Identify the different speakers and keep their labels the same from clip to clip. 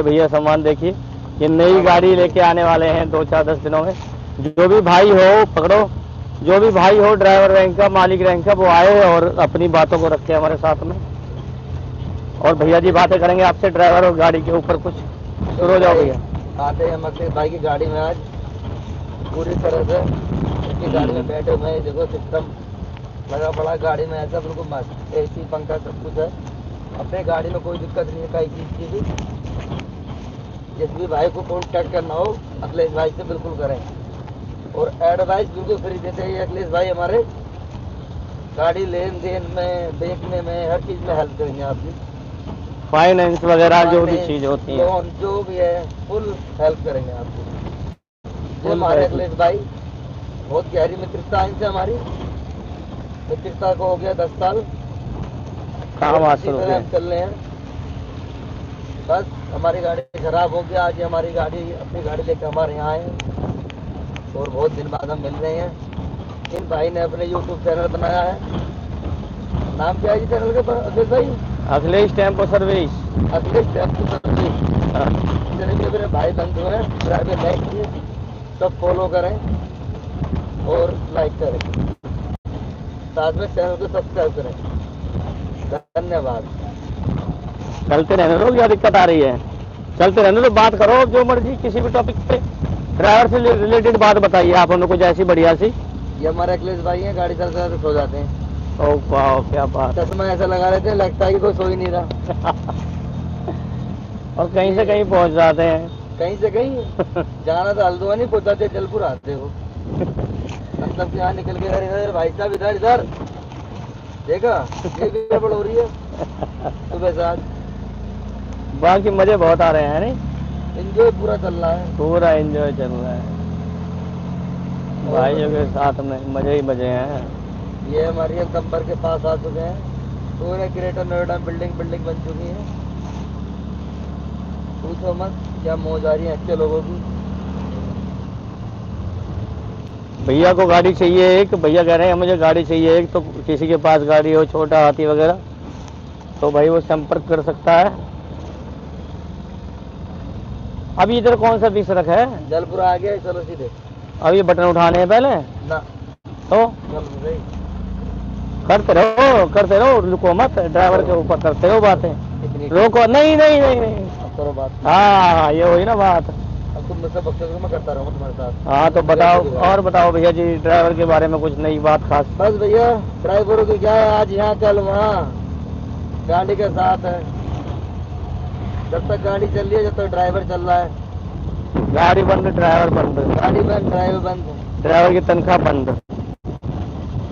Speaker 1: भैया सामान देखिए, ये नई गाड़ी लेके आने वाले हैं 2-4-10 दिनों में। जो भी भाई हो पकड़ो, जो भी भाई हो ड्राइवर रैंक का, मालिक रैंक का, वो आए और अपनी बातों को रखे हमारे साथ में। और भैया जी बातें करेंगे आपसे ड्राइवर और गाड़ी के ऊपर कुछ। शुरू हो जाओ भैया।
Speaker 2: आते हैं अखिलेश भाई की गाड़ी में आज पूरी तरह से उसकी गाड़ी में बैठे हुए हैं। देखो सिस्टम लगा पड़ा गाड़ी में, ऐसा बिल्कुल मस्त, एसी पंखा सब कुछ है। अपने गाड़ी में कोई दिक्कत नहीं है कई चीज़ की भी। जिस भी भाई को कॉन्टैक्ट करना हो अखिलेश भाई से बिल्कुल करें, और एडवाइस बिल्कुल फ्री देते हैं अखिलेश भाई हमारे। गाड़ी लेन देन में, बेचने में, हर चीज़ में हेल्प करेंगे आपकी।
Speaker 1: फाइनेंस वगैरह जो भी चीज होती है,
Speaker 2: लोन जो भी है फुल हेल्प करेंगे आपको। ये हमारे अखिलेश भाई बहुत गहरी मित्रता इनसे हमारी। मित्रता को हो गया 10 साल,
Speaker 1: काम हासिल हो गया।
Speaker 2: चल रहे हैं। बस हमारी गाड़ी खराब हो गया, आज हमारी गाड़ी अपनी गाड़ी लेकर हमारे यहाँ आए और बहुत दिन बाद हम मिल रहे हैं। इन भाई ने अपने YouTube चैनल बनाया है। नाम क्या है जी चैनल का अखिलेश भाई?
Speaker 1: Akhilesh tempo service.
Speaker 2: Akhilesh tempo service. चलिए मेरे भाई बंधु हैं, ड्राइवर लाइक किए, सब फॉलो करें और लाइक करें, साथ में चैनल को सब्सक्राइब करें। धन्यवाद।
Speaker 1: चलते रहने दो, क्या दिक्कत आ रही है? चलते रहने दो, बात करो जो मर्जी, किसी भी टॉपिक पे ड्राइवर से रिलेटेड बात बताइए आप हमें कुछ ऐसी बढ़िया सी।
Speaker 2: ये हमारे अखिलेश भाई हैं, गाड़ी चलते तो सो जाते हैं।
Speaker 1: ओ वाह, क्या बात।
Speaker 2: चश्मा ऐसा लगा लेते हैं लगता है कि कोई सो ही नहीं रहा।
Speaker 1: और कहीं से कहीं पहुंच जाते हैं।
Speaker 2: कहीं से कहीं जाना तो हल्द्वानी पहुंचाते, जलपुर आते हो। मतलब कि यहाँ निकल के इधर भाई साहब इधर इधर देखा ये भी गड़बड़ हो रही है सुबह से आज।
Speaker 1: बाकी मजे बहुत आ रहे हैं नहीं?
Speaker 2: एंजॉय पूरा चल रहा है,
Speaker 1: पूरा एंजॉय चल रहा है भाइयों के साथ में, मजे ही मजे हैं।
Speaker 2: ये हमारी कंबर के पास आ चुके हैं। पूरे ग्रेटर नोएडा बिल्डिंग बन चुकी है। पूछो मत क्या मौज आ रही है अच्छे लोगों की।
Speaker 1: भैया को गाड़ी चाहिए एक, भैया कह रहे हैं मुझे गाड़ी चाहिए एक, तो किसी के पास गाड़ी हो छोटा हाथी वगैरह तो भाई वो संपर्क कर सकता है। अभी इधर कौन सा बीच सड़क है?
Speaker 2: जलपुर आ गया, चलो सीधे।
Speaker 1: अब ये बटन उठाने हैं पहले
Speaker 2: ना
Speaker 1: तो
Speaker 2: चलो
Speaker 1: करते रहो, रुको मत, ड्राइवर के ऊपर करते रहो बातें, रोको नहीं नहीं नहीं नहीं
Speaker 2: करो बात।
Speaker 1: हाँ ये हुई ना बात।
Speaker 2: अब तुम मुझसे बख्शो, मैं करता रहूँ तुम्हारे साथ।
Speaker 1: हाँ तो बताओ, और बताओ भैया जी ड्राइवर के बारे में कुछ नई बात खास।
Speaker 2: बस भैया ड्राइवरों की क्या है, आज यहाँ कल वहाँ, गाड़ी के साथ है। जब तक गाड़ी चल रही है, जब तक ड्राइवर चल रहा है।
Speaker 1: गाड़ी बंद ड्राइवर बंद,
Speaker 2: गाड़ी बंद ड्राइवर बंद,
Speaker 1: ड्राइवर की तनख्वाह बंद,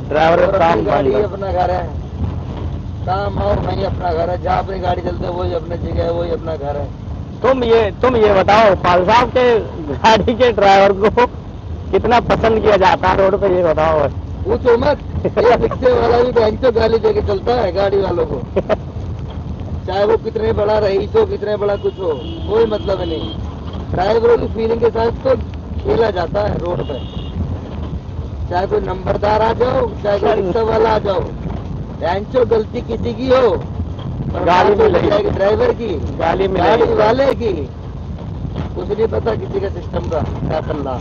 Speaker 1: ड्राइवर का काम
Speaker 2: गाड़ी
Speaker 1: बंद।
Speaker 2: अपना घर है, काम और नहीं अपना घर है। जहाँ अपनी गाड़ी चलते है वही अपनी जगह है, वही अपना घर है।
Speaker 1: तुम ये बताओ पाल साहब के गाड़ी के ड्राइवर को कितना पसंद किया जाता है रोड पे, ये बताओ।
Speaker 2: पूछो मत, ये रिक्शे वाला भी बैंक से गाली देके चलता है गाड़ी वालों को, चाहे वो कितने बड़ा रईस हो, कितने बड़ा कुछ हो, कोई मतलब नहीं। ड्राइवरों की फीलिंग के साथ तो खेला जाता है रोड पे। चाहे कोई नंबरदार आ जाओ, चाहे कोई रिक्शा वाला आ जाओ, बैंचो गलती किसी की हो,
Speaker 1: गाली
Speaker 2: मिल जाएगी ड्राइवर की,
Speaker 1: गाली
Speaker 2: वाले की। कुछ नहीं पता किसी का सिस्टम का क्या चल रहा।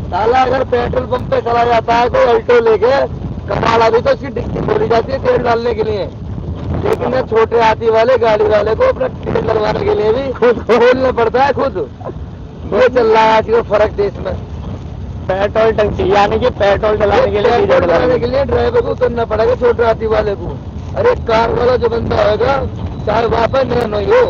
Speaker 2: साला अगर पेट्रोल पंप पे चला जाता है कोई अल्टो लेके, कमाल अभी तो उसकी डिक्की खोली जाती है तेल डालने के लिए, लेकिन ये छोटे हाथी वाले गाड़ी वाले को अपना तेल लगवाने के लिए भी खुद खोलना पड़ता है खुद। ये चल रहा है आज का फर्क देश में।
Speaker 1: पेट्रोल टंकी यानी कि पेट्रोल डलाने के लिए
Speaker 2: ड्राइवर को करना पड़ेगा छोटे हाथी वाले को। अरे कार वाला जो बंदा होगा, चाहे वापस नहीं हो,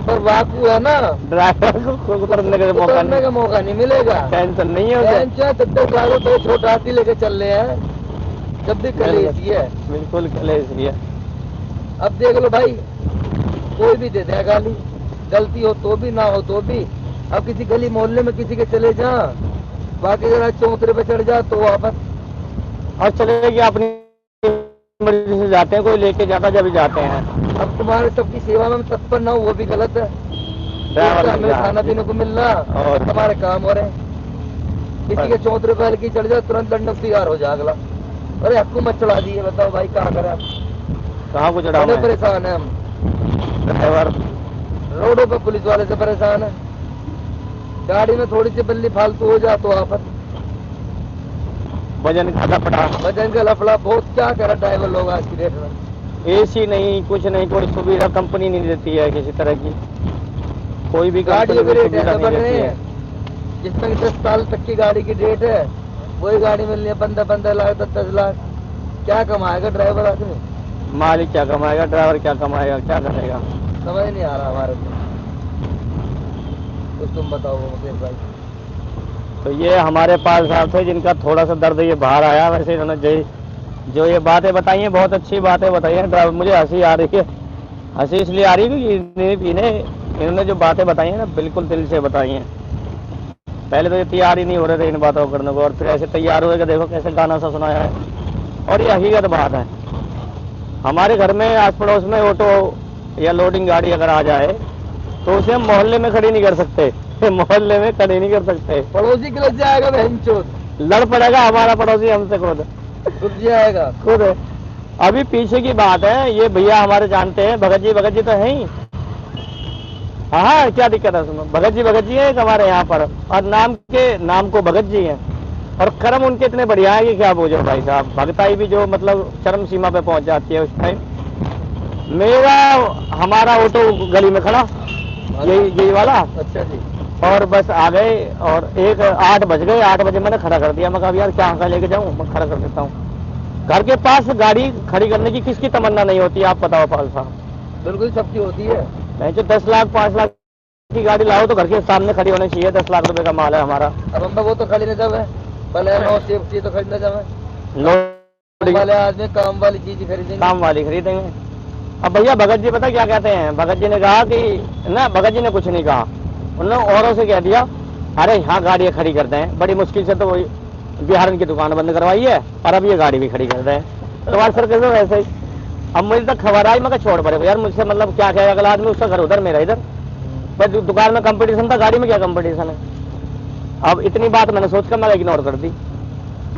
Speaker 2: पर वाकू है ना, ड्राइवर को उतरने का मौका नहीं मिलेगा। टेंशन नहीं होगा, टेंशन तब तक लागो तो छोटा हाथी लेके चल रहे हैं, जब भी कलेसी है,
Speaker 1: बिल्कुल कलेसी है।
Speaker 2: अब देख लो भाई, कोई भी दे दे गाली, गलती हो तो भी ना हो तो भी। अब किसी गली मोहल्ले में किसी के चले जा, बाकी जरा चौतरे पे चढ़ जा तो वापस,
Speaker 1: और चले कि अपनी मर्जी से जाते हैं, कोई लेके जाता जब जाते हैं।
Speaker 2: अब तुम्हारे सबकी सेवा में तत्पर ना हो वो भी गलत है। हमें खाना पीने को मिल रहा और तुम्हारे काम हो रहे हैं। किसी के चौतरे पे हल्की चढ़ जाए तुरंत दंडक तैयार हो जाए अगला। अरे आपको मत चढ़ा दिए, बताओ भाई कहाँ करें आप,
Speaker 1: कहाँ को चढ़ा,
Speaker 2: परेशान है हम। रोडों पे पुलिस वाले से परेशान है, गाड़ी में थोड़ी सी बल्ली फालतू हो जा तो आफत,
Speaker 1: वजन का लफड़ा,
Speaker 2: वजन का लफड़ा बहुत। क्या करे ड्राइवर लोग आज की डेट में।
Speaker 1: एसी नहीं, कुछ नहीं, कोई सुविधा कंपनी नहीं देती है किसी तरह की, कोई भी
Speaker 2: गाड़ियों के
Speaker 1: कंपनी
Speaker 2: रेट
Speaker 1: सुविधा
Speaker 2: ऐसे
Speaker 1: नहीं
Speaker 2: बढ़ रहे
Speaker 1: देती है।
Speaker 2: हैं जिसमें 10 साल तक की गाड़ी की डेट है, वही गाड़ी मिल रही है 15 लाख 10 लाख। क्या कमाएगा ड्राइवर आदमी,
Speaker 1: मालिक क्या कमाएगा, ड्राइवर क्या कमाएगा, क्या करेगा,
Speaker 2: समझ नहीं आ रहा हमारे को। कुछ तुम बताओ मुकेश भाई।
Speaker 1: तो ये हमारे पास साहब थे जिनका थोड़ा सा दर्द ये बाहर आया। वैसे इन्होंने जो ये बातें बताई हैं, बहुत अच्छी बातें बताई हैं। ड्राइवर, मुझे हंसी आ रही है, हंसी इसलिए आ रही है क्योंकि इन्होंने जो बातें बताई हैं ना, बिल्कुल दिल से बताई हैं। पहले तो ये तैयार ही नहीं हो रहे थे इन बातों को करने को, और फिर ऐसे तैयार हुए कि देखो कैसे गाना सा सुनाया है। और ये हकीकत बात है, हमारे घर में आस पड़ोस में ऑटो या लोडिंग गाड़ी अगर आ जाए तो उसे हम मोहल्ले में खड़ी नहीं कर सकते, मोहल्ले में खड़ी नहीं कर सकते।
Speaker 2: पड़ोसी के लग जाएगा बहनचोद,
Speaker 1: लड़ पड़ेगा हमारा पड़ोसी हमसे खुद
Speaker 2: जाएगा
Speaker 1: खुद। अभी पीछे की बात है, ये भैया हमारे जानते हैं, भगत जी तो है ही। हाँ, क्या दिक्कत है, सुनो, भगत जी है एक हमारे यहाँ पर, और नाम को भगत जी हैं, और कर्म उनके इतने बढ़िया है कि क्या बोझो भाई साहब। भगताई भी जो मतलब चरम सीमा पे पहुंच जाती है उस टाइम। हमारा ऑटो गली में खड़ा, यही वाला,
Speaker 2: अच्छा जी,
Speaker 1: और बस आ गए, और 8 बज गए, 8 बजे मैंने खड़ा कर दिया। मैं कहा यार क्या लेके जाऊं, मैं खड़ा कर देता हूँ। घर के पास गाड़ी खड़ी करने की किसकी तमन्ना नहीं होती, आप बताओ पाल साहब।
Speaker 2: बिल्कुल सबकी होती है।
Speaker 1: नहीं जो 10 लाख 5 लाख की गाड़ी लाओ तो घर के सामने खड़ी होनी चाहिए। 10 लाख रुपए का माल है हमारा।
Speaker 2: अब हम वो तो खड़ी न जावे, बलेनो सेफ्टी तो खड़ी न जावे,
Speaker 1: लोग
Speaker 2: वाले आदमी काम वाली चीज खरीदेंगे,
Speaker 1: काम वाली खरीदेंगे। अब भैया भगत जी पता क्या कहते हैं, भगत जी ने कहा कि ना, भगत जी ने कुछ नहीं कहा, उन्होंने औरों से कह दिया अरे यहाँ गाड़ियाँ खड़ी करते हैं, बड़ी मुश्किल से तो वही बिहार की दुकान बंद करवाई है, और अब ये गाड़ी भी खड़ी कर रहे हैं। तो सर कैसे वैसे ही। अब मुझे तक खबर आई, मैं छोड़ पड़े यार, मुझसे मतलब क्या कहेगा अगला आदमी, उसका घर उधर मेरा इधर, पर दुकान में कंपटीशन था, गाड़ी में क्या कंपटीशन है। अब इतनी बात मैंने सोचकर मैं इग्नोर कर दी।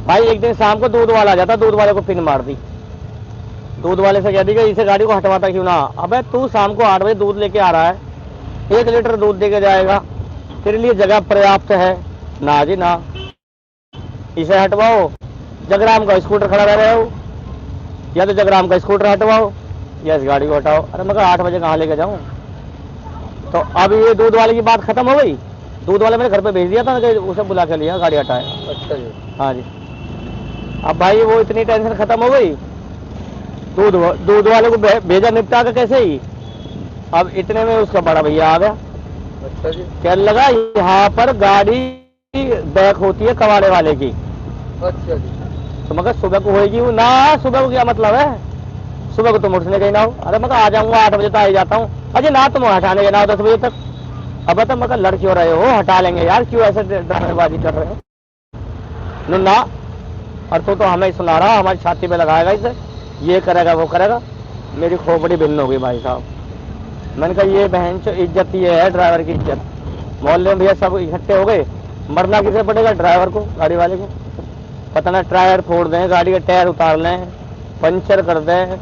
Speaker 1: भाई एक दिन शाम को दूध वाला आ जाता, दूध वाले को पिन मार दी, दूध वाले से कह दी कि इसे गाड़ी को हटवाता क्यों ना। अबे तू शाम को 8 बजे दूध लेके आ रहा है, 1 लीटर दूध देके जाएगा, तेरे लिए जगह पर्याप्त है ना जी ना, इसे हटवाओ। जगराम का स्कूटर खड़ा रह रहे हो, या तो जगराम का स्कूटर हटवाओ या इस गाड़ी को हटाओ। अरे मैं 8 बजे कहाँ लेके जाऊँ। तो अब ये दूध वाले की बात खत्म हो गई। दूध वाले मैंने घर पे भेज दिया था कि उसे बुला के लिया, गाड़ी हटाया।
Speaker 2: अच्छा जी,
Speaker 1: हाँ जी। अब भाई वो इतनी टेंशन खत्म हो गई, दूध वाले को भेजा निपटा के कैसे ही। अब इतने में उसका बड़ा भैया आ गया।
Speaker 2: अच्छा जी,
Speaker 1: कहने लगा यहाँ पर गाड़ी बैक होती है कबाड़े वाले की।
Speaker 2: अच्छा जी,
Speaker 1: तो मगर सुबह को होगी ना, सुबह को क्या मतलब है, सुबह को तुम उठने गई ना हो। अरे मगर आ जाऊंगा 8 बजे तक आ जाता हूँ। अजय ना तुम हटाने गए ना हो 10 बजे तक। अब तो मगर लड़ क्यों रहे हो, हटा लेंगे यार, क्यों ऐसे ड्रामेबाजी कर रहे हो ना। और तू तो हमें सुना रहा, हमारी छाती पे लगाएगा इसे, ये करेगा वो करेगा। मेरी खोपड़ी भिन्न हो गई भाई साहब। मैंने कहा ये बहन चो इज्जत ये है, ड्राइवर की इज्जत। मोहल्ले में भैया सब इकट्ठे हो गए, मरना किसे पड़ेगा, ड्राइवर को, गाड़ी वाले को। पता ना टायर फोड़ दें, गाड़ी के टायर उतार लें, पंचर कर दें,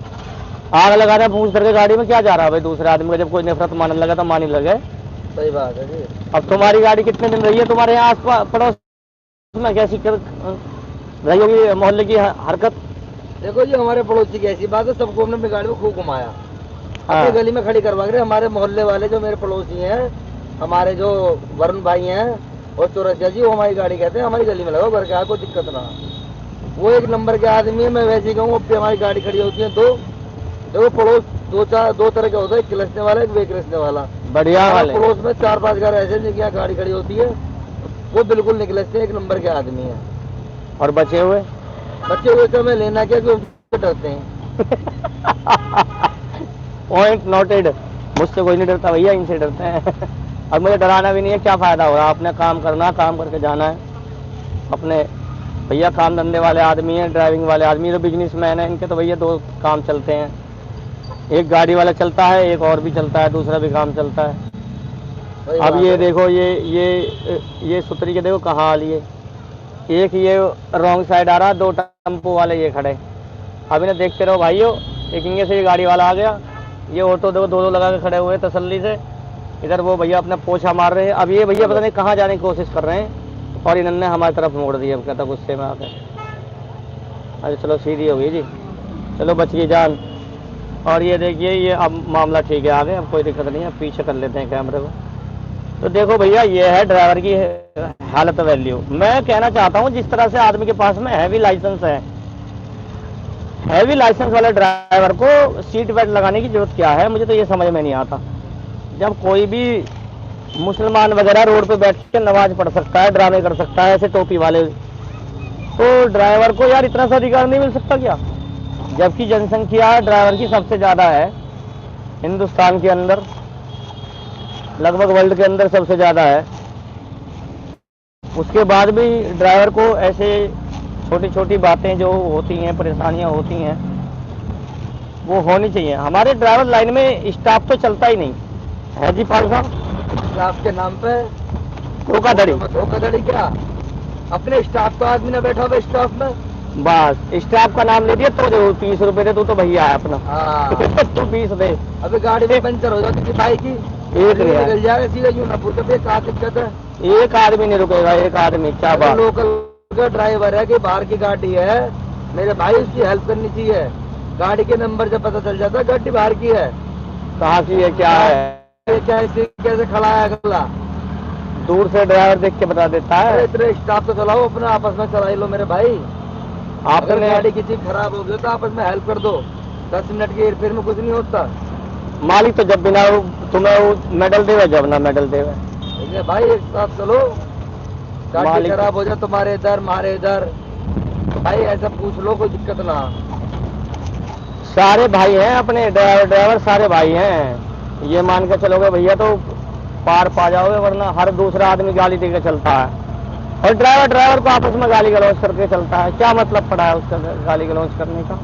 Speaker 1: आग लगा दें पूछ करके गाड़ी में। क्या जा रहा है भाई दूसरे आदमी को, जब कोई नफरत मानने लगा तो मानी लगे।
Speaker 2: सही बात है जी।
Speaker 1: अब तुम्हारी गाड़ी कितने दिन रही है तुम्हारे यहाँ आस पड़ोस में, कैसी रही होगी मोहल्ले की हरकत।
Speaker 2: देखो जी, हमारे पड़ोसी की ऐसी बात है, सबको हमने अपनी गाड़ी में खूब घुमाया,
Speaker 1: हाँ।
Speaker 2: अपनी गली में खड़ी करवा के। हमारे मोहल्ले वाले जो मेरे पड़ोसी हैं, हमारे जो वरुण भाई हैं और चौरसिया जी, वो हमारी गाड़ी कहते हैं हमारी गली में लगाओ, घर के आए, कोई दिक्कत ना। वो एक नंबर के आदमी है। मैं वैसे ही कहूँ, अब हमारी गाड़ी खड़ी होती है देखो पड़ोस दो तरह के होता है, एक किलसने वाला एक बेकिलसने वाला।
Speaker 1: बढ़िया वाले
Speaker 2: पड़ोस में 4-5 घर ऐसे जिनकी यहाँ गाड़ी खड़ी होती है, वो बिल्कुल निकलते हैं, एक नंबर के आदमी है।
Speaker 1: और बचे हुए
Speaker 2: तो हमें लेना क्या, कि डरते हैं।
Speaker 1: Point noted. मुझसे कोई नहीं डरता भैया, इनसे डरते हैं। और मुझे डराना भी नहीं है, क्या फायदा हो रहा, आपने काम करना, काम करके जाना है अपने। भैया काम धंधे वाले आदमी हैं, ड्राइविंग वाले आदमी, तो बिजनेसमैन है, इनके तो भैया 2 काम चलते हैं, एक गाड़ी वाला चलता है, एक और भी चलता है, दूसरा भी काम चलता है। अब ये देखो, ये सुतरी के देखो कहाँ आ लिए, एक ये रॉन्ग साइड आ रहा, 2 टेम्पो वाले ये खड़े। अब इन्हें देखते रहो भाइयों, एक इंगे से ये गाड़ी वाला आ गया, ये ऑटो देखो 2-2 लगा के खड़े हुए तसल्ली से। इधर वो भैया अपना पोछा मार रहे हैं। अब ये भैया पता नहीं कहाँ जाने की कोशिश कर रहे हैं और इन्होंने हमारी तरफ मोड़ दिया। अब कहता गुस्से में आकर, अरे चलो सीधी हो गई जी, चलो बच गई जान। और ये देखिए ये अब मामला ठीक है, आगे अब कोई दिक्कत नहीं है। पीछे कर लेते हैं कैमरे को। तो देखो भैया ये है ड्राइवर की हालत वैल्यू। मैं कहना चाहता हूँ जिस तरह से आदमी के पास में हैवी लाइसेंस है, हैवी लाइसेंस वाले ड्राइवर को सीट बेल्ट लगाने की जरूरत क्या है, मुझे तो ये समझ में नहीं आता। जब कोई भी मुसलमान वगैरह रोड पे बैठ के नमाज पढ़ सकता है, ड्रामे कर सकता है ऐसे टोपी वाले, तो ड्राइवर को यार इतना सा अधिकार नहीं मिल सकता क्या? जबकि जनसंख्या ड्राइवर की सबसे ज्यादा है हिंदुस्तान के अंदर, लगभग वर्ल्ड के अंदर सबसे ज्यादा है। उसके बाद भी ड्राइवर को ऐसे छोटी छोटी बातें जो होती हैं, परेशानियां होती हैं, वो होनी चाहिए। हमारे ड्राइवर लाइन में स्टाफ तो चलता ही नहीं है जी पाल साहब।
Speaker 2: स्टाफ के नाम पे
Speaker 1: धोखाधड़ी।
Speaker 2: धोखाधड़ी क्या? अपने स्टाफ का आदमी न बैठा हुआ स्टाफ में,
Speaker 1: बस स्टाफ का नाम ले दिया तो 30 रुपए दे, तू तो भैया है अपना।
Speaker 2: हाँ।
Speaker 1: तू 20 दे।
Speaker 2: अबे गाड़ी में पंचर हो जाती थी बाइक की,
Speaker 1: एक
Speaker 2: निकल जाएगा सीधा यूं ना पूछो फिर क्या दिक्कत है।
Speaker 1: एक आदमी नहीं रुकेगा, एक आदमी क्या बात।
Speaker 2: लोकल का ड्राइवर है कि बाहर की गाड़ी है, मेरे भाई उसकी हेल्प करनी चाहिए। गाड़ी के नंबर जब पता चल जाता है गाड़ी बाहर की है,
Speaker 1: कहाँ की है क्या है,
Speaker 2: कैसे खड़ा है अगला,
Speaker 1: दूर से ड्राइवर देख के बता देता है।
Speaker 2: इतने स्टाफ तो चलाओ, अपना आपस में चला लो मेरे भाई।
Speaker 1: आपने
Speaker 2: गाड़ी किसी खराब हो गई तो आपस में हेल्प कर दो, 10 मिनट की हेरफेर में कुछ नहीं होता।
Speaker 1: मालिक तो जब बिना तुम्हें वो मेडल देवे, जब ना मेडल देवे।
Speaker 2: भाई एक साथ चलो, गाड़ी खराब हो जाए तुम्हारे इधर मारे इधर, भाई ऐसा पूछ लो, कोई दिक्कत ना।
Speaker 1: सारे भाई हैं अपने ड्राइवर सारे भाई हैं, ये मान के चलोगे भैया तो पार पा जाओगे, वरना हर दूसरा आदमी गाली देकर चलता है और ड्राइवर को आपस में गाली गलौज करके चलता है। क्या मतलब पड़ा है उसका गाली गलौज करने का?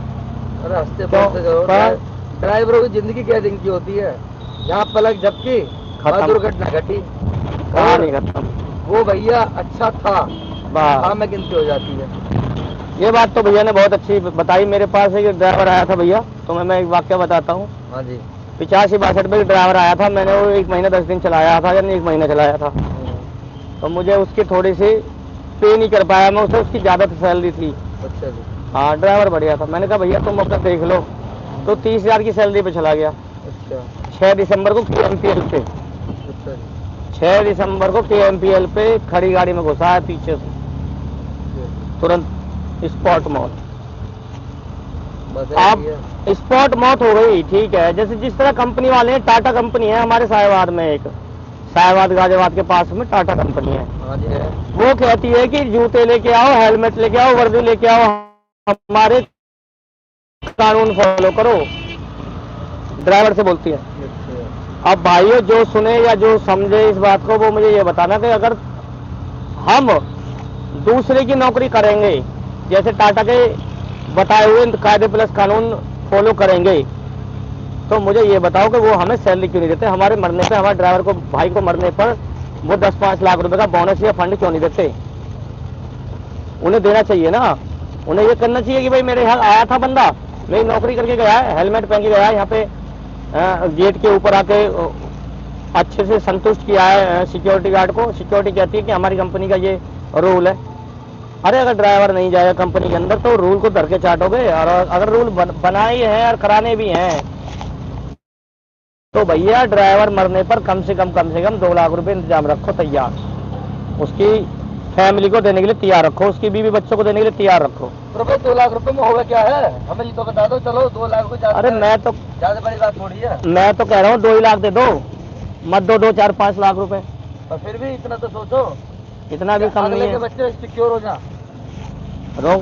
Speaker 2: रास्ते पर ड्राइवरों की जिंदगी क्या दिन की होती है, यहाँ पलक झपकी दुर्घटना घटी,
Speaker 1: कहानी खत्म।
Speaker 2: वो भैया अच्छा था, हाँ में गिनती हो जाती है।
Speaker 1: ये बात तो भैया ने बहुत अच्छी बताई। मेरे पास एक ड्राइवर आया था भैया, तो मैं एक वाक्य बताता हूँ।
Speaker 2: हाँ जी।
Speaker 1: 85-62 में ड्राइवर आया था, मैंने वो 1 महीना 10 दिन चलाया था, यानी 1 महीना चलाया था, तो मुझे उसकी थोड़ी सी पे नहीं कर पाया मैं उसे, उसकी ज्यादा सैलरी थी।
Speaker 2: अच्छा जी।
Speaker 1: हाँ ड्राइवर बढ़िया था। मैंने कहा भैया तुम अपना देख लो, तो 30,000 की सैलरी पे चला गया।
Speaker 2: अच्छा।
Speaker 1: 6 दिसंबर को KMPL पे, 6 दिसंबर को KMPL पे खड़ी गाड़ी में घुसा है पीछे से, तुरंत स्पॉट मौत। अब स्पॉट मौत हो गई, ठीक है। जैसे जिस तरह कंपनी वाले हैं, टाटा कंपनी है हमारे साहेबाद में, एक साहेबाद गाजियाबाद के पास में टाटा कंपनी है, वो कहती है कि जूते लेके आओ, हेलमेट लेके आओ, वर्दी लेके आओ, हमारे कानून फॉलो करो, ड्राइवर से बोलती है। अब भाइयों जो सुने या जो समझे इस बात को, वो मुझे ये बताना कि अगर हम दूसरे की नौकरी करेंगे, जैसे टाटा के बताए हुए कायदे प्लस कानून फॉलो करेंगे, तो मुझे ये बताओ कि वो हमें सैलरी क्यों नहीं देते? हमारे मरने पे, हमारे ड्राइवर को, भाई को मरने पर वो 10-5 लाख रुपए का बोनस या फंड क्यों नहीं देते? उन्हें देना चाहिए ना। उन्हें ये करना चाहिए कि भाई मेरे यहाँ आया था बंदा, मेरी नौकरी करके गया है, हेलमेट पहन के गया है, यहाँ पे गेट के ऊपर आके अच्छे से संतुष्ट किया है सिक्योरिटी गार्ड को। सिक्योरिटी कहती है कि हमारी कंपनी का ये रूल है। अरे अगर ड्राइवर नहीं जाएगा कंपनी के अंदर तो रूल को धर के चाटोगे, और अगर रूल बनाए हैं और कराने भी हैं, तो भैया ड्राइवर मरने पर कम से कम 2 लाख रुपए इंतजाम रखो तैयार, उसकी फैमिली को देने के लिए तैयार रखो, उसकी बीवी बच्चों को देने के लिए तैयार रखो।
Speaker 2: तो भाई 2 लाख रुपए में होगा क्या है, हमें ये तो बता दो। चलो 2 लाख रुपए,
Speaker 1: अरे मैं तो
Speaker 2: ज्यादा बड़ी बात थोड़ी है। मैं
Speaker 1: तो कह रहा हूँ 2 ही लाख दे दो, मत दो 2-4-5 लाख रुपए।
Speaker 2: और फिर भी इतना तो सोचो,
Speaker 1: इतना भी कम नहीं है।
Speaker 2: बच्चे सिक्योर हो जा
Speaker 1: रो,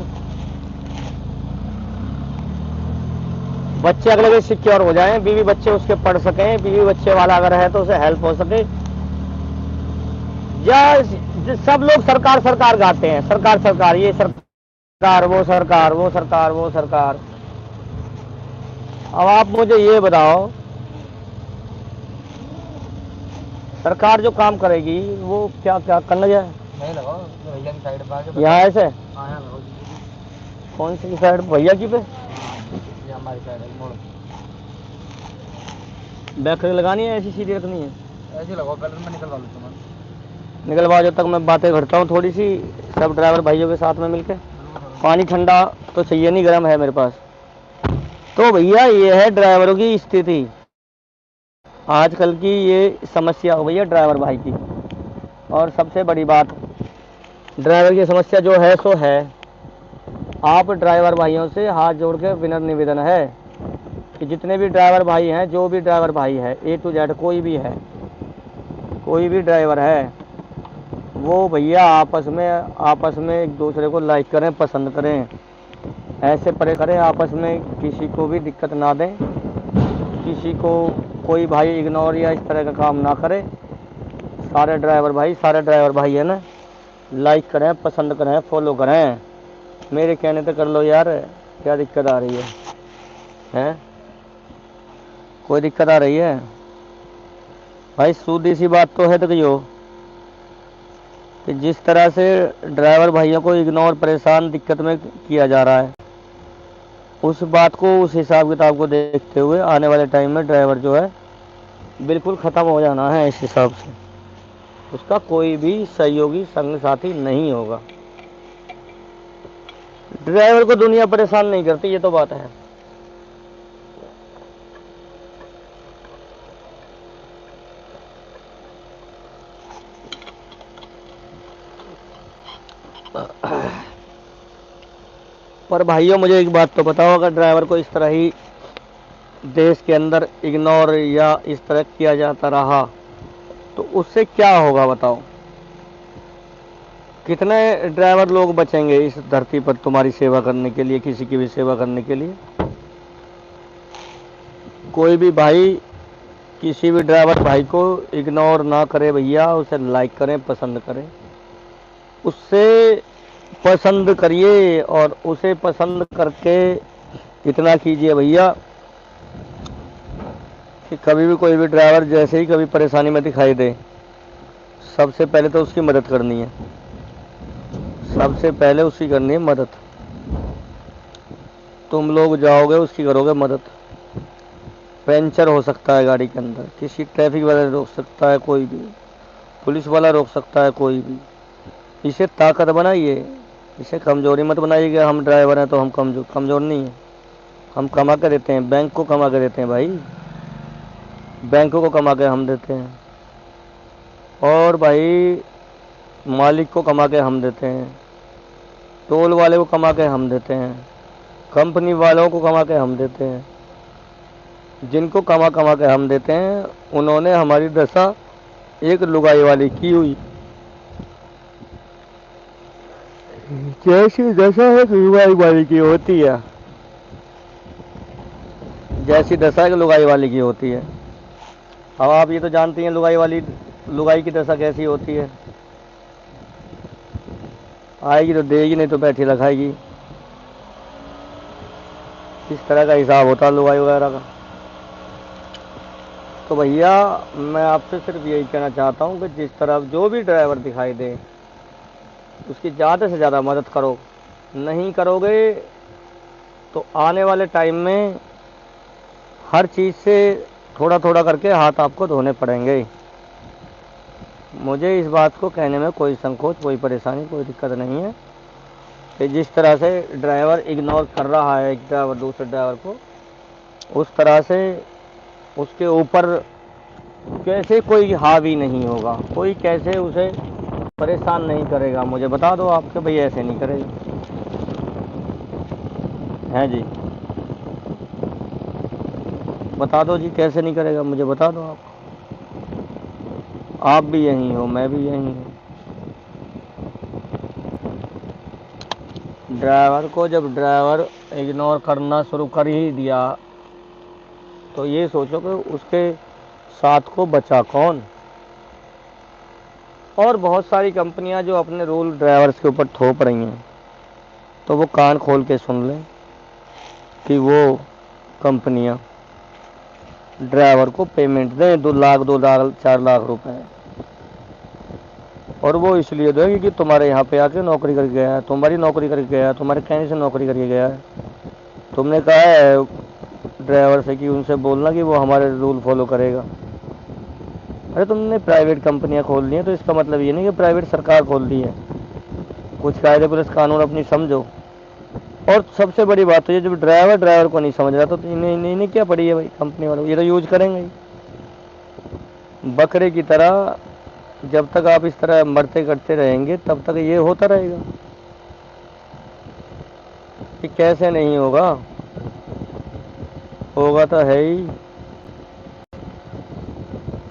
Speaker 1: बच्चे अगले के सिक्योर हो जाएं, बीवी बच्चे उसके पढ़ सकें, बीवी बच्चे वाला अगर है तो उसे हेल्प हो सके। या सब लोग सरकार सरकार गाते हैं, सरकार सरकार, ये सरकार वो सरकार, वो सरकार वो सरकार। अब आप मुझे ये बताओ, सरकार जो काम करेगी वो क्या क्या करना जाए?
Speaker 2: नहीं लगाओ भैया की साइड पे,
Speaker 1: यहाँ ऐसे
Speaker 2: हाँ लगाओ।
Speaker 1: कौन सी साइड? भैया की पे
Speaker 2: हमारी साइड है, मोड़
Speaker 1: बैक लगानी है, ऐसी सीधी रखनी है?
Speaker 2: ऐसे लगाओ, पहले मैं निकलवा लूँ सामान।
Speaker 1: निकलवा, जब तक मैं बातें करता हूँ थोड़ी सी सब ड्राइवर भाइयों के साथ में मिलके। पानी ठंडा तो चाहिए नहीं, गर्म है मेरे पास। तो भैया ये है ड्राइवरों की स्थिति, आजकल की ये समस्या हो गई है ड्राइवर भाई की। और सबसे बड़ी बात, ड्राइवर की समस्या जो है सो है। आप ड्राइवर भाइयों से हाथ जोड़ के विनम्र निवेदन है कि जितने भी ड्राइवर भाई हैं, जो भी ड्राइवर भाई है A to Z, कोई भी है, कोई भी ड्राइवर है, वो भैया आपस में एक दूसरे को लाइक करें, पसंद करें, ऐसे परे करें, आपस में किसी को भी दिक्कत ना दें, किसी को कोई भाई इग्नोर या इस तरह का काम ना करे। सारे ड्राइवर भाई है ना, लाइक करें, पसंद करें, फॉलो करें। मेरे कहने तो कर लो यार, क्या दिक्कत आ रही है? हैं? कोई दिक्कत आ रही है भाई? सीधी सी बात तो है तो कहियो कि जिस तरह से ड्राइवर भाइयों को इग्नोर, परेशान, दिक्कत में किया जा रहा है, उस बात को, उस हिसाब किताब को देखते हुए आने वाले टाइम में ड्राइवर जो है बिल्कुल ख़त्म हो जाना है। इस हिसाब से उसका कोई भी सहयोगी, संग साथी नहीं होगा। ड्राइवर को दुनिया परेशान नहीं करती, ये तो बात है। पर भाइयों मुझे एक बात तो बताओ, अगर ड्राइवर को इस तरह ही देश के अंदर इग्नोर या इस तरह किया जाता रहा तो उससे क्या होगा बताओ? कितने ड्राइवर लोग बचेंगे इस धरती पर तुम्हारी सेवा करने के लिए, किसी की भी सेवा करने के लिए? कोई भी भाई किसी भी ड्राइवर भाई को इग्नोर ना करे भैया, उसे लाइक करें, पसंद करें, उससे पसंद करिए और उसे पसंद करके इतना कीजिए भैया कि कभी भी कोई भी ड्राइवर जैसे ही कभी परेशानी में दिखाई दे, सबसे पहले तो उसकी मदद करनी है, सबसे पहले उसकी करनी है मदद। तुम लोग जाओगे, उसकी करोगे मदद। पंचर हो सकता है गाड़ी के अंदर, किसी ट्रैफिक वाला रोक सकता है, कोई भी पुलिस वाला रोक सकता है, कोई भी। इसे ताकत बनाइए, इसे कमजोरी मत बनाइए कि हम ड्राइवर हैं तो हम कमजोर नहीं हैं। हम कमा के देते हैं, बैंक को कमा के देते हैं भाई, बैंकों को कमा के हम देते हैं, और भाई मालिक को कमा के हम देते हैं, टोल वाले को कमा के हम देते हैं, कंपनी वालों को कमा के हम देते हैं। जिनको कमा के हम देते हैं, उन्होंने हमारी दशा एक लुगाई वाली की हुई। जैसी दशा एक लुगाई वाली की होती है, जैसी दशा एक लुगाई वाली की होती है। अब आप ये तो जानती हैं लुगाई की दशा कैसी होती है। आएगी तो देगी, नहीं तो बैठी रखाएगी। इस तरह का हिसाब होता है लुगाई वगैरह का। तो भैया मैं आपसे सिर्फ यही कहना चाहता हूँ कि जिस तरह जो भी ड्राइवर दिखाई दे, उसकी ज़्यादा से ज़्यादा मदद करो। नहीं करोगे तो आने वाले टाइम में हर चीज़ से थोड़ा थोड़ा करके हाथ आपको धोने पड़ेंगे। मुझे इस बात को कहने में कोई संकोच, कोई परेशानी, कोई दिक्कत नहीं है कि जिस तरह से ड्राइवर इग्नोर कर रहा है एक ड्राइवर दूसरे ड्राइवर को, उस तरह से उसके ऊपर कैसे कोई हावी नहीं होगा, कोई कैसे उसे परेशान नहीं करेगा। मुझे बता दो आपके भैया ऐसे नहीं करेगा, हैं जी? बता दो जी कैसे नहीं करेगा, मुझे बता दो। आप भी यहीं हो, मैं भी यहीं हूँ। ड्राइवर को जब ड्राइवर इग्नोर करना शुरू कर ही दिया तो ये सोचो कि उसके साथ को बचा कौन। और बहुत सारी कंपनियां जो अपने रूल ड्राइवर्स के ऊपर थोप रही हैं, तो वो कान खोल के सुन लें कि वो कंपनियां ड्राइवर को पेमेंट दें 2 लाख 2 लाख 4 लाख रुपए, और वो इसलिए देंगे कि तुम्हारे यहाँ पे आके नौकरी करके गया है, तुम्हारी नौकरी करके गया है, तुम्हारे कहने से नौकरी करके गया है। तुमने कहा है ड्राइवर से कि उनसे बोलना कि वो हमारे रूल फॉलो करेगा, अरे तुमने प्राइवेट कंपनियां खोल दी हैं तो इसका मतलब ये नहीं कि प्राइवेट सरकार खोल दी है। कुछ कायदे पुलिस कानून अपनी समझो। और सबसे बड़ी बात तो ये, जब ड्राइवर को नहीं समझ रहा तो इन्हें क्या पड़ी है भाई कंपनी वालों, ये तो यूज करेंगे ही बकरे की तरह। जब तक आप इस तरह मरते करते रहेंगे तब तक ये होता रहेगा। कि कैसे नहीं होगा, होगा तो है ही,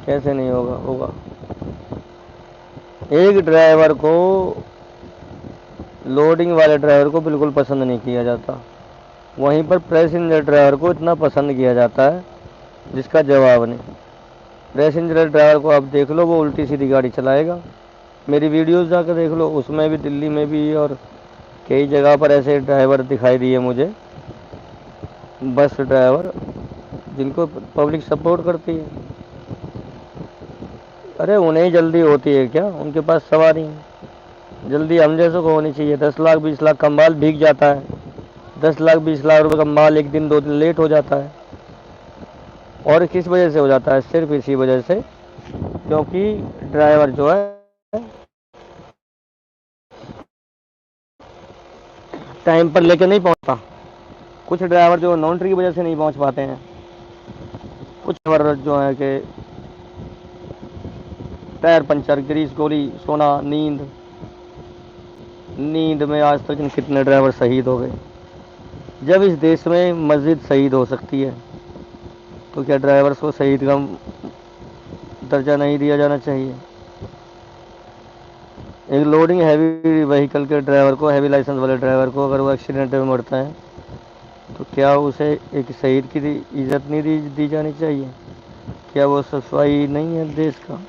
Speaker 1: कैसे नहीं होगा, होगा। एक ड्राइवर को, लोडिंग वाले ड्राइवर को बिल्कुल पसंद नहीं किया जाता, वहीं पर पैसेंजर ड्राइवर को इतना पसंद किया जाता है जिसका जवाब नहीं। पैसेंजर ड्राइवर को आप देख लो, वो उल्टी सीधी गाड़ी चलाएगा। मेरी वीडियोस जाकर देख लो, उसमें भी, दिल्ली में भी और कई जगह पर ऐसे ड्राइवर दिखाई दिए मुझे, बस ड्राइवर जिनको पब्लिक सपोर्ट करती है। अरे उन्हें जल्दी होती है क्या, उनके पास सवारी है। जल्दी हम जैसे को होनी चाहिए। 10 लाख 20 लाख का माल भीग जाता है, 10 लाख 20 लाख रुपए का माल एक दिन 2 दिन लेट हो जाता है। और किस वजह से हो जाता है? सिर्फ इसी वजह से, क्योंकि ड्राइवर जो है टाइम पर लेके नहीं पहुंचता। कुछ ड्राइवर जो नॉन्ट्री की वजह से नहीं पहुंच पाते हैं। कुछ ड्राइवर जो है कि टायर पंचर, ग्रीस गोली, सोना, नींद में आज तक कितने ड्राइवर शहीद हो गए। जब इस देश में मस्जिद शहीद हो सकती है तो क्या ड्राइवर्स को शहीद का दर्जा नहीं दिया जाना चाहिए? एक लोडिंग हैवी व्हीकल के ड्राइवर को, हैवी लाइसेंस वाले ड्राइवर को, अगर वो एक्सीडेंट में मरता है तो क्या उसे एक शहीद की इज्जत नहीं दी जानी चाहिए? क्या वो सफाई नहीं है देश का?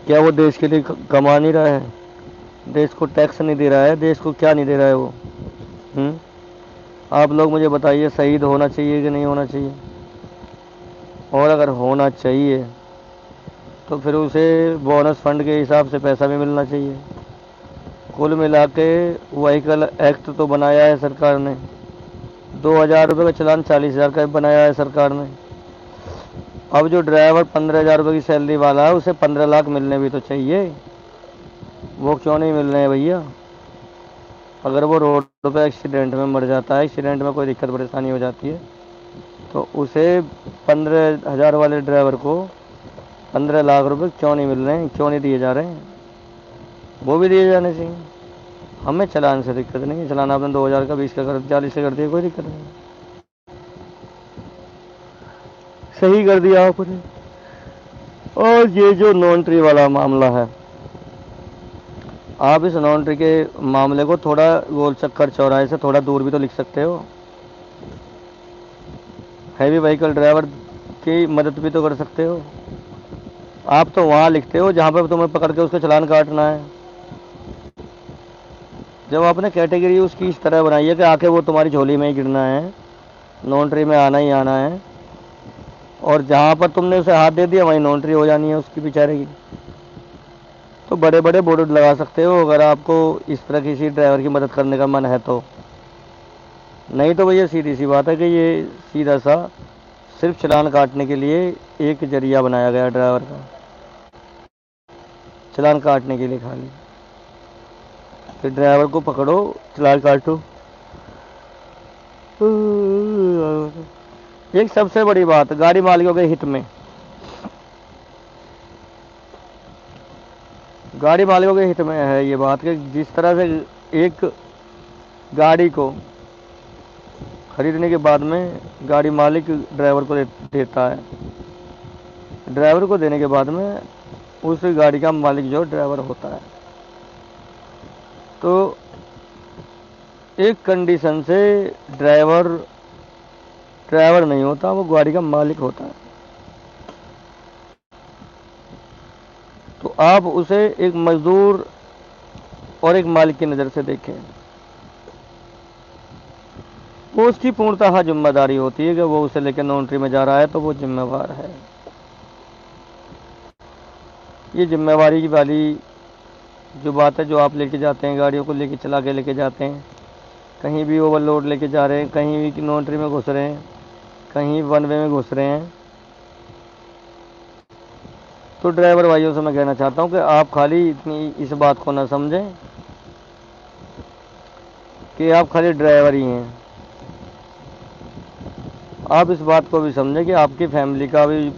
Speaker 1: क्या वो देश के लिए कमा नहीं रहा है? देश को टैक्स नहीं दे रहा है? देश को क्या नहीं दे रहा है वो? आप लोग मुझे बताइए, शहीद होना चाहिए कि नहीं होना चाहिए? और अगर होना चाहिए तो फिर उसे बोनस फंड के हिसाब से पैसा भी मिलना चाहिए। कुल मिला के व्हीकल एक्ट तो बनाया है सरकार ने, 2000 रुपये का चालान 40,000 का बनाया है सरकार ने। अब जो ड्राइवर 15,000 रुपये की सैलरी वाला है उसे 15 लाख मिलने भी तो चाहिए। वो क्यों नहीं मिल रहे हैं भैया? अगर वो रोड पे एक्सीडेंट में मर जाता है, एक्सीडेंट में कोई दिक्कत परेशानी हो जाती है, तो उसे 15,000 वाले ड्राइवर को 15 लाख रुपए क्यों नहीं मिल रहे हैं, क्यों नहीं दिए जा रहे हैं? वो भी दिए जाने चाहिए। हमें चालान से दिक्कत नहीं है, चालान आपने 2000 का 20 का कर 40 से कर दिया, कोई दिक्कत नहीं, सही कर दिया आपने। और ये जो नॉन्ट्री वाला मामला है, आप इस नॉन्ट्री के मामले को थोड़ा गोल चक्कर चौराहे से थोड़ा दूर भी तो लिख सकते हो। हैवी व्हीकल ड्राइवर की मदद भी तो कर सकते हो। आप तो वहाँ लिखते हो जहाँ पर तुम्हें पकड़ के उसका चालान काटना है। जब आपने कैटेगरी उसकी इस तरह बनाई है कि आके वो तुम्हारी झोली में ही गिरना है, नॉन्ट्री में आना ही आना है, और जहाँ पर तुमने उसे हाथ दे दिया वहीं नॉन्ट्री हो जानी है उसकी बेचारे की, तो बड़े बड़े बोर्ड लगा सकते हो अगर आपको इस तरह किसी ड्राइवर की मदद करने का मन है तो। नहीं तो भैया सीधी सी बात है कि ये सीधा सा सिर्फ चालान काटने के लिए एक जरिया बनाया गया ड्राइवर का, चालान काटने के लिए खाली। फिर ड्राइवर को पकड़ो, चालान काटो। एक सबसे बड़ी बात गाड़ी मालिकों के हित में, गाड़ी मालिकों के हित में है ये बात कि जिस तरह से एक गाड़ी को खरीदने के बाद में गाड़ी मालिक ड्राइवर को देता है, ड्राइवर को देने के बाद में उस गाड़ी का मालिक जो ड्राइवर होता है, तो एक कंडीशन से ड्राइवर नहीं होता, वो गाड़ी का मालिक होता है। तो आप उसे एक मजदूर और एक मालिक की नज़र से देखें। वो उसकी पूर्णतः जिम्मेदारी होती है कि वो उसे लेकर नॉन्ट्री में जा रहा है तो वो जिम्मेवार है। ये जिम्मेवारी वाली जो बात है, जो आप लेके जाते हैं, गाड़ियों को लेके चला के लेके जाते हैं, कहीं भी ओवरलोड लेके जा रहे हैं, कहीं भी नॉन्ट्री में घुस रहे हैं, कहीं वन वे में घुस रहे हैं, तो ड्राइवर भाइयों से मैं कहना चाहता हूँ कि आप खाली इतनी इस बात को ना समझें कि आप खाली ड्राइवर ही हैं। आप इस बात को भी समझें कि आपकी फैमिली का भी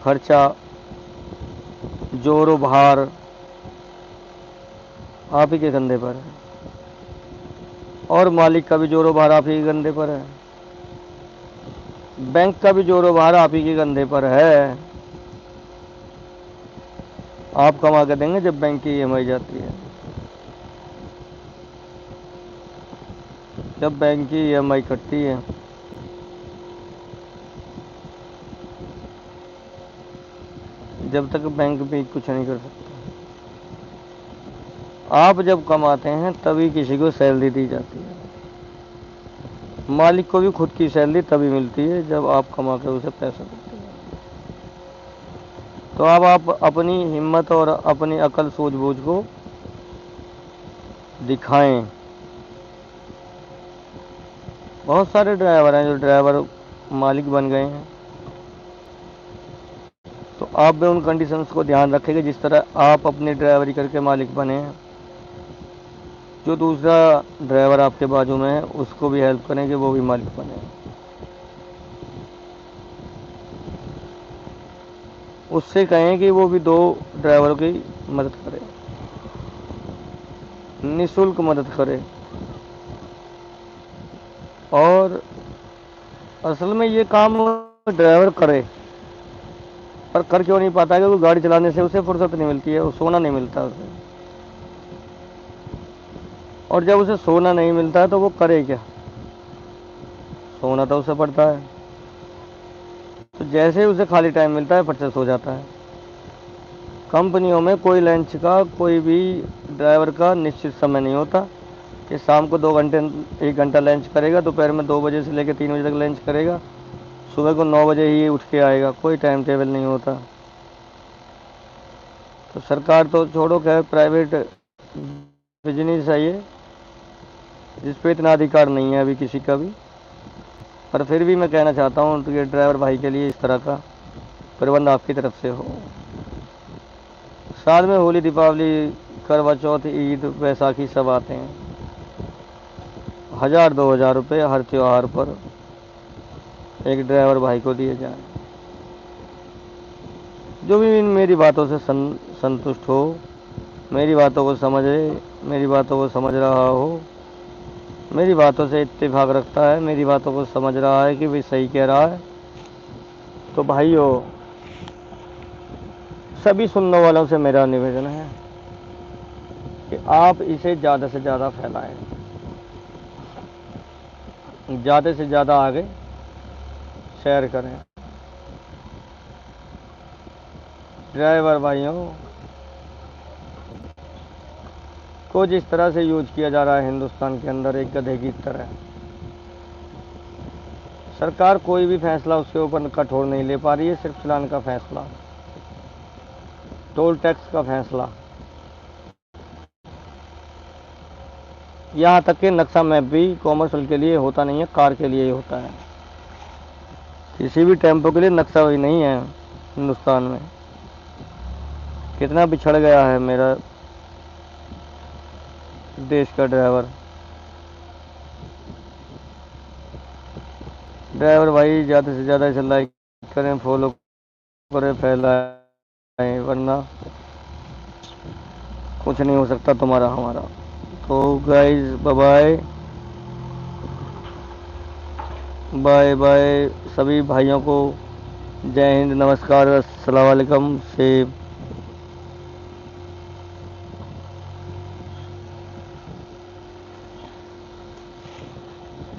Speaker 1: खर्चा, जोरो भार आप ही के कंधे पर है, और मालिक का भी जोरो भार आप ही के कंधे पर है, बैंक का भी जोरो भार आप ही के कंधे पर है। आप कमा के देंगे जब बैंक की ईएमआई जाती है, जब बैंक की ईएमआई कटती है, जब तक बैंक भी कुछ नहीं कर सकता। आप जब कमाते हैं तभी किसी को सैलरी दी जाती है। मालिक को भी खुद की सैलरी तभी मिलती है जब आप कमा के उसे पैसा देते हैं। तो अब आप अपनी हिम्मत और अपनी अकल सूझबूझ को दिखाएं। बहुत सारे ड्राइवर हैं जो ड्राइवर मालिक बन गए हैं, तो आप भी उन कंडीशंस को ध्यान रखेंगे जिस तरह आप अपनी ड्राइवरी करके मालिक बने हैं। जो दूसरा ड्राइवर आपके बाजू में है उसको भी हेल्प करें कि वो भी मालिक बने। उससे कहें कि वो भी 2 ड्राइवरों की मदद करे, निःशुल्क मदद करे। और असल में ये काम ड्राइवर करे, पर कर क्यों नहीं पाता है? क्योंकि गाड़ी चलाने से उसे फुर्सत नहीं मिलती है, वो सोना नहीं मिलता उसे। और जब उसे सोना नहीं मिलता है तो वो करे क्या? सोना तो उसे पड़ता है। तो जैसे ही उसे खाली टाइम मिलता है फट से सो जाता है। कंपनियों में कोई लंच का, कोई भी ड्राइवर का निश्चित समय नहीं होता कि शाम को 2 घंटे 1 घंटा लंच करेगा, दोपहर में 2 बजे से लेकर 3 बजे तक लंच करेगा, सुबह को 9 बजे ही उठ के आएगा। कोई टाइम टेबल नहीं होता। तो सरकार तो छोड़ो, खैर प्राइवेट बिजनेस है ये, जिस पे इतना अधिकार नहीं है अभी किसी का भी। पर फिर भी मैं कहना चाहता हूँ कि ड्राइवर भाई के लिए इस तरह का प्रबंध आपकी तरफ से हो। साल में होली, दीपावली, करवा चौथ, ईद, बैसाखी सब आते हैं। 1000-2000 रुपये हर त्योहार पर एक ड्राइवर भाई को दिए जाएं। जो भी मेरी बातों से संतुष्ट हो, मेरी बातों को समझे, मेरी बातों को समझ रहा हो, मेरी बातों से इत्तेफाक रखता है, मेरी बातों को समझ रहा है कि वे सही कह रहा है, तो भाइयों सभी सुनने वालों से मेरा निवेदन है कि आप इसे ज़्यादा से ज़्यादा फैलाएं, ज़्यादा से ज़्यादा आगे शेयर करें। ड्राइवर भाइयों को जिस तरह से यूज किया जा रहा है हिंदुस्तान के अंदर एक गधे की तरह, सरकार कोई भी फैसला उसके ऊपर कठोर नहीं ले पा रही है। सिर्फ चलान का फैसला, टोल टैक्स का फैसला, यहाँ तक कि नक्शा मैप भी कॉमर्शियल के लिए होता नहीं है, कार के लिए ही होता है। किसी भी टेम्पो के लिए नक्शा भी नहीं है हिंदुस्तान में। कितना बिछड़ गया है मेरा देश का ड्राइवर। ड्राइवर भाई ज़्यादा से ज़्यादा इसे लाइक करें, फॉलो करें, फैलाएं, वरना कुछ नहीं हो सकता तुम्हारा हमारा। तो गाइस बाय बाय बाय सभी भाइयों को जय हिंद, नमस्कार, अस्सलाम वालेकुम से।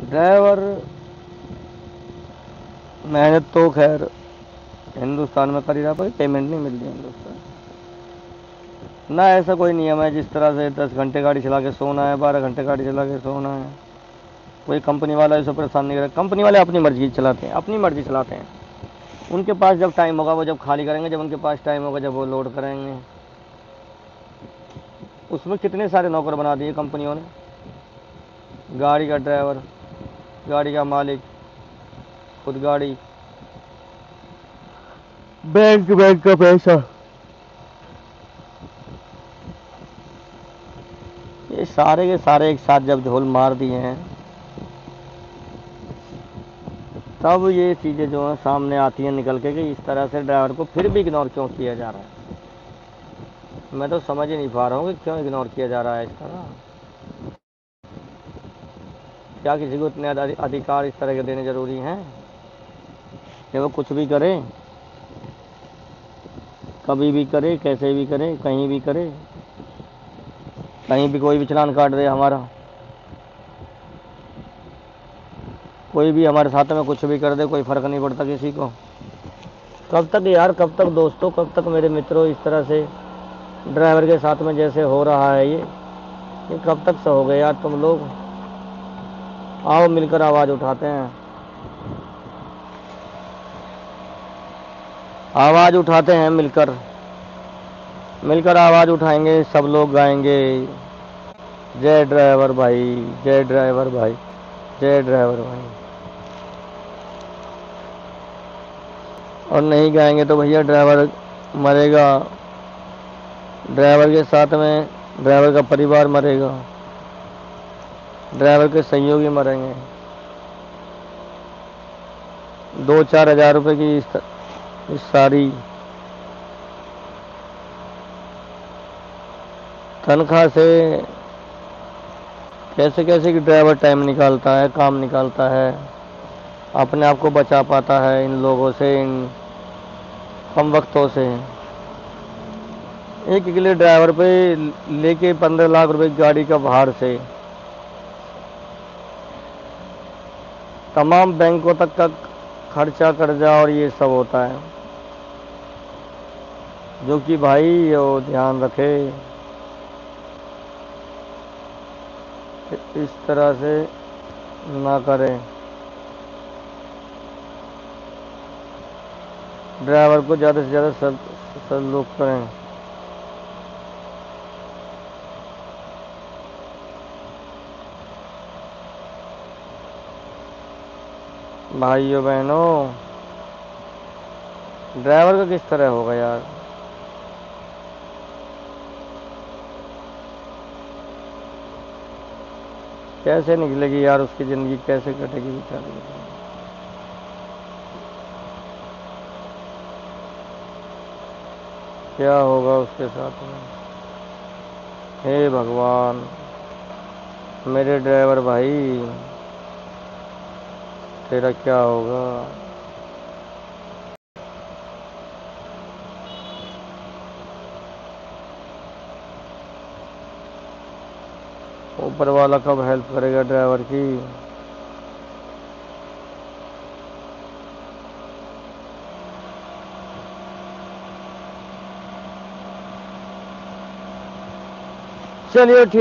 Speaker 1: ड्राइवर मेहनत तो खैर हिंदुस्तान में कर ही रहा, पर पेमेंट नहीं मिल रही हिंदुस्तान ना। ऐसा कोई नियम है जिस तरह से 10 घंटे गाड़ी चला के सोना है, 12 घंटे गाड़ी चला के सोना है। कोई कंपनी वाला इसे परेशान नहीं करे। कंपनी वाले अपनी मर्जी चलाते हैं, अपनी मर्जी चलाते हैं। उनके पास जब टाइम होगा वो जब खाली करेंगे, जब उनके पास टाइम होगा जब वो लोड करेंगे। उसमें कितने सारे नौकर बना दिए कंपनियों ने। गाड़ी का ड्राइवर, गाड़ी का मालिक, खुद गाड़ी, बैंक बैंक का पैसा। ये सारे के सारे एक साथ जब झोल मार दिए हैं तब ये चीज़ें जो है सामने आती हैं निकल के कि इस तरह से ड्राइवर को फिर भी इग्नोर क्यों किया जा रहा है। मैं तो समझ ही नहीं पा रहा हूँ कि क्यों इग्नोर किया जा रहा है इस तरह। क्या किसी को इतने अधिकार इस तरह के देने जरूरी हैं कि वो कुछ भी करे, कभी भी करे, कैसे भी करे, कहीं भी करे, कहीं भी कोई भी चालान काट दे हमारा, कोई भी हमारे साथ में कुछ भी कर दे, कोई फर्क नहीं पड़ता किसी को। कब तक यार, कब तक दोस्तों, कब तक मेरे मित्रों इस तरह से ड्राइवर के साथ में जैसे हो रहा है ये कब तक सहोगे यार तुम लोग। आओ मिलकर आवाज़ उठाते हैं, आवाज़ उठाते हैं, मिलकर मिलकर आवाज़ उठाएंगे, सब लोग गाएंगे जय ड्राइवर भाई, जय ड्राइवर भाई, जय ड्राइवर भाई। और नहीं गाएंगे तो भैया ड्राइवर मरेगा, ड्राइवर के साथ में ड्राइवर का परिवार मरेगा, ड्राइवर के सहयोगी मरेंगे। 2-4 हज़ार रुपये की इस सारी तनख्वाह से कैसे कैसे कि ड्राइवर टाइम निकालता है, काम निकालता है, अपने आप को बचा पाता है इन लोगों से, इन कम वक्तों से। एक अकेले ड्राइवर पे लेके 15 लाख रुपए की गाड़ी का भार से तमाम बैंकों तक का खर्चा कर्जा और ये सब होता है, जो कि भाई वो ध्यान रखे इस तरह से ना करें, ड्राइवर को ज़्यादा से ज़्यादा सलूक करें। भाइयों बहनों, ड्राइवर का किस तरह होगा यार। कैसे निकलेगी यार उसकी ज़िंदगी, कैसे कटेगी बेचारी की। क्या होगा उसके साथ में। हे भगवान, मेरे ड्राइवर भाई तेरा क्या होगा। ऊपर वाला कब हेल्प करेगा ड्राइवर की। चलिए ठीक।